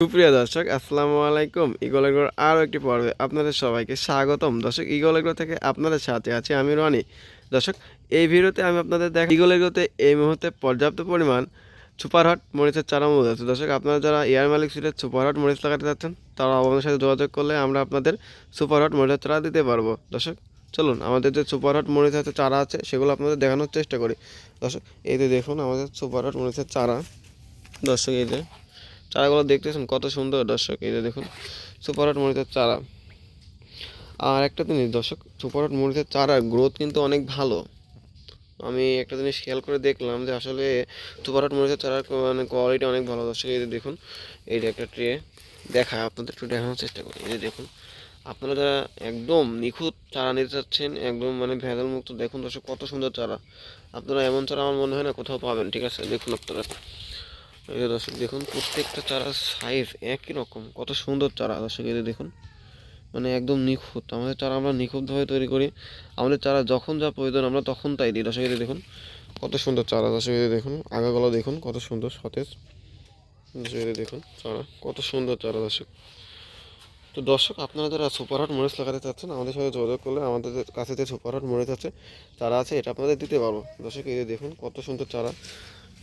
সুপ্রিয় দর্শক, আসসালামু আলাইকুম। ইগল এগ্রোর আরও একটি পর্বে আপনাদের সবাইকে স্বাগতম। দর্শক, ইগল এগ্রো থেকে আপনাদের সাথে আছি আমি রনি। দর্শক, এই ভিডিওতে আমি আপনাদের ইগল এগ্রোতে এই মুহূর্তে পর্যাপ্ত পরিমাণ সুপারহট মরিচের চারা মজুদ আছে। দর্শক, আপনারা যারা এয়ার মালিক সিটের সুপারহট মরিচ লাগাতে চাচ্ছেন তারা আমাদের সাথে যোগাযোগ করলে আমরা আপনাদের সুপারহট মরিচের চারা দিতে পারবো। দর্শক, চলুন আমাদের যে সুপারহট মরিচ আছে চারা আছে সেগুলো আপনাদের দেখানোর চেষ্টা করি। দর্শক, এই যে দেখুন আমাদের সুপারহট মরিচের চারা। দর্শক, এই যে চারাগুলো দেখতেছেন কত সুন্দর। দর্শক, এই যে দেখুন সুপারহট মরিচের চারা। আর একটা জিনিস দর্শক, সুপারহট মরিচের চারার গ্রোথ কিন্তু অনেক ভালো। আমি একটা জিনিস খেয়াল করে দেখলাম যে আসলে সুপারহট মরিচের চারার মানে কোয়ালিটি অনেক ভালো। দর্শক, এই যে দেখুন, এই যে একটা ট্রে দেখায় আপনাদের, একটু দেখানোর চেষ্টা করি। এই যে দেখুন, আপনারা যারা একদম নিখুঁত চারা নিতে চাচ্ছেন, একদম মানে ভেজাল মুক্ত, দেখুন দর্শক কত সুন্দর চারা। আপনারা এমন চারা আমার মনে হয় না কোথাও পাবেন। ঠিক আছে, দেখুন আপনারা, এই যে দর্শক দেখুন প্রত্যেকটা চারার সাইজ একই রকম, কত সুন্দর চারা। দর্শক, এই যে দেখুন মানে একদম নিখুঁত। আমাদের চারা আমরা নিখুঁতভাবে তৈরি করি। আমাদের চারা যখন যা প্রয়োজন আমরা তখন তাই দিই। দর্শক, এই যে দেখুন কত সুন্দর চারা। দর্শক, এই যে দেখুন আগাগুলো দেখুন কত সুন্দর সতেজ। দর্শক, এই যে দেখুন চারা কত সুন্দর চারা। দর্শক, তো দর্শক, আপনারা যারা সুপারহট মরিচ লাগাতে চাচ্ছেন আমাদের সাথে যোগাযোগ করলে আমাদের কাছে যে সুপারহট মরিচ আছে চারা আছে এটা আপনাদের দিতে পারবো। দর্শক, এই যে দেখুন কত সুন্দর চারা।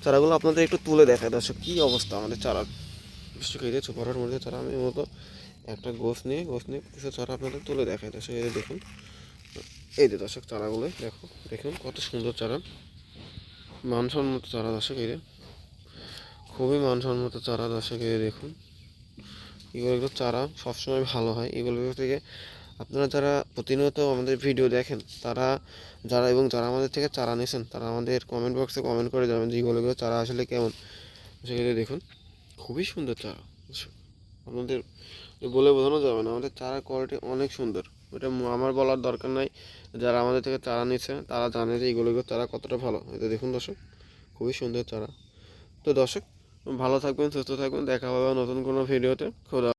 চারাগুলো আপনাদের একটু তুলে দেখায়। দর্শক, কী অবস্থা আমাদের চারার। দর্শক, এই যে সুপারহট মরিচের চারা আমি মূলত একটা গোছ নিয়ে কিছু চারা আপনাদের তুলে দেখায়। দর্শক, এই যে দেখুন, এই যে দর্শক চারাগুলো দেখুন কত সুন্দর চারা, মানসম্মত চারা। দর্শক, এই যে খুবই মানসম্মত চারা। দর্শক, এই যে দেখুন এগুলো চারা সবসময় ভালো হয়। এগুলো থেকে আপনারা যারা প্রতিনিয়ত আমাদের ভিডিও দেখেন তারা যারা আমাদের থেকে চারা নিয়েছেন তারা আমাদের কমেন্ট বক্সে কমেন্ট করে যাবেন যে এগুলো চারা আসলে কেমন। সেগুলো দেখুন খুবই সুন্দর চারা। আপনাদের বলে বোঝানো যাবে না, আমাদের চারার কোয়ালিটি অনেক সুন্দর। ওটা আমার বলার দরকার নাই, যারা আমাদের থেকে চারা নিচ্ছে তারা জানে যে এগুলো চারা কতটা ভালো। এটা দেখুন দর্শক, খুবই সুন্দর চারা। তো দর্শক, ভালো থাকবেন, সুস্থ থাকবেন, দেখা হবে নতুন কোনো ভিডিওতে। খোদা।